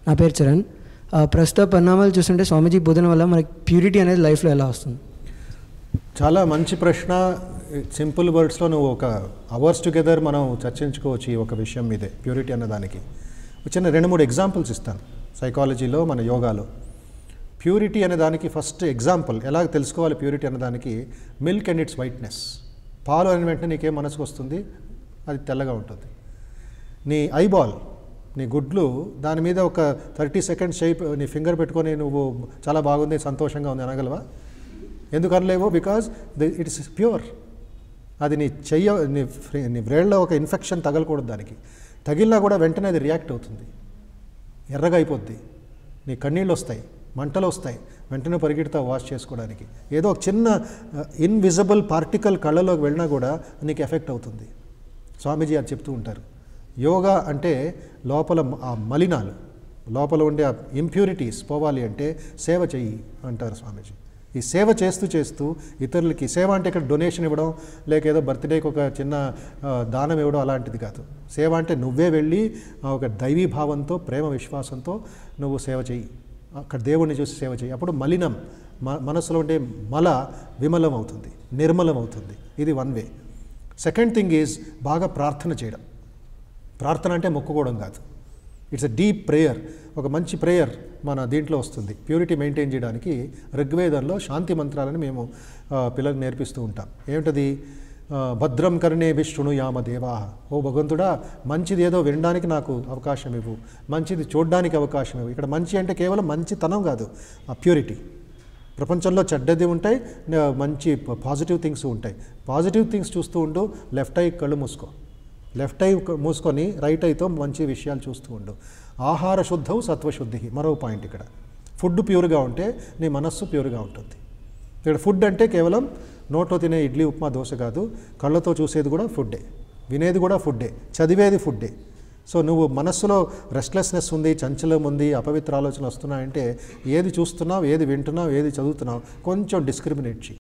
నా పేరు చరణ్. ప్రస్తుత పరిణామాలు చూస్తుంటే స్వామీజీ బోధన వల్ల మనకి ప్యూరిటీ అనేది లైఫ్లో ఎలా వస్తుంది? చాలా మంచి ప్రశ్న. సింపుల్ వర్డ్స్లో నువ్వు ఒక అవర్స్ టుగెదర్ మనం చర్చించుకోవచ్చు ఈ ఒక విషయం మీదే, ప్యూరిటీ అన్నదానికి. చిన్న 2-3 ఎగ్జాంపుల్స్ ఇస్తాను. సైకాలజీలో, మన యోగాలో ప్యూరిటీ అనే దానికి ఫస్ట్ ఎగ్జాంపుల్ ఎలా తెలుసుకోవాలి ప్యూరిటీ అన్నదానికి, మిల్క్ అండ్ ఇట్స్ వైట్నెస్. పాలు అనే వెంటనే నీకేం మనసుకు వస్తుంది? అది తెల్లగా ఉంటుంది. నీ ఐబాల్, నీ గుడ్లు, దాని మీద ఒక 30 సెకండ్స్ నీ ఫింగర్ పెట్టుకొని నువ్వు చాలా బాగుంది, సంతోషంగా ఉంది అనగలవా? ఎందుకు అనలేవు? Because it's pure. అది నీ నీ బ్రెయిన్లో ఒక ఇన్ఫెక్షన్ తగలకూడదు. దానికి తగిలినా కూడా వెంటనే అది రియాక్ట్ అవుతుంది, ఎర్రగా అయిపోద్ది, నీ కన్నీళ్ళు వస్తాయి, మంటలు వస్తాయి, వెంటనే పరిగెడతా వాష్ చేసుకోవడానికి. ఏదో ఒక చిన్న ఇన్విజిబుల్ పార్టికల్ కళ్ళలోకి వెళ్ళినా కూడా నీకు ఎఫెక్ట్ అవుతుంది. స్వామీజీ అది చెప్తూ ఉంటారు. యోగా అంటే లోపల ఆ మలినాలు, లోపల ఉండే ఆ ఇంప్యూరిటీస్ పోవాలి అంటే సేవ చెయ్యి అంటారు స్వామీజీ. ఈ సేవ చేస్తూ చేస్తూ ఇతరులకి, సేవ అంటే ఇక్కడ డొనేషన్ ఇవ్వడం, లేక ఏదో బర్త్డేకి ఒక చిన్న దానం ఇవ్వడం అలాంటిది కాదు. సేవ అంటే నువ్వే వెళ్ళి ఒక దైవీ భావంతో, ప్రేమ విశ్వాసంతో నువ్వు సేవ చెయ్యి. అక్కడ దేవుడిని చూసి సేవ చెయ్యి. అప్పుడు మలినం, మనసులో ఉండే మల విమలం అవుతుంది, నిర్మలం అవుతుంది. ఇది one way. Second thing is బాగా ప్రార్థన చేయడం. ప్రార్థన అంటే మొక్కుకోవడం కాదు, ఇట్స్ ఎ డీప్ ప్రేయర్. ఒక మంచి ప్రేయర్ మన దీంట్లో వస్తుంది. ప్యూరిటీ మెయింటైన్ చేయడానికి ఋగ్వేదంలో శాంతి మంత్రాలని మేము పిల్లలకు నేర్పిస్తూ ఉంటాం. ఏమిటది? భద్రం కర్ణే విష్ణు యామ దేవా. ఓ భగవంతుడా, మంచిది ఏదో వినడానికి నాకు అవకాశం ఇవ్వు, మంచిది చూడడానికి అవకాశం ఇవ్వు. ఇక్కడ మంచి అంటే కేవలం మంచితనం కాదు, ఆ ప్యూరిటీ. ప్రపంచంలో చెడ్డది ఉంటాయి, మంచి పాజిటివ్ థింగ్స్ ఉంటాయి. పాజిటివ్ థింగ్స్ చూస్తూ ఉండు. లెఫ్ట్ ఐ కళ్ళు మూసుకో, లెఫ్ట్ ఐ మూసుకొని రైట్ ఐతో మంచి విషయాలు చూస్తూ ఉండు. ఆహార శుద్ధవు సత్వశుద్ధి. మరో పాయింట్ ఇక్కడ. ఫుడ్ ప్యూర్గా ఉంటే నీ మనస్సు ప్యూర్గా ఉంటుంది. ఇక్కడ ఫుడ్ అంటే కేవలం నోట్లో తినే ఇడ్లీ, ఉప్మా, దోశ కాదు. కళ్ళతో చూసేది కూడా ఫుడ్డే, వినేది కూడా ఫుడ్డే, చదివేది ఫుడ్డే. సో నువ్వు మనస్సులో రెస్ట్లెస్నెస్ ఉంది, చంచలం ఉంది, అపవిత్ర ఆలోచనలు వస్తున్నాయంటే ఏది చూస్తున్నావు, ఏది వింటున్నావు, ఏది చదువుతున్నావు, కొంచెం డిస్క్రిమినేట్ చేయి.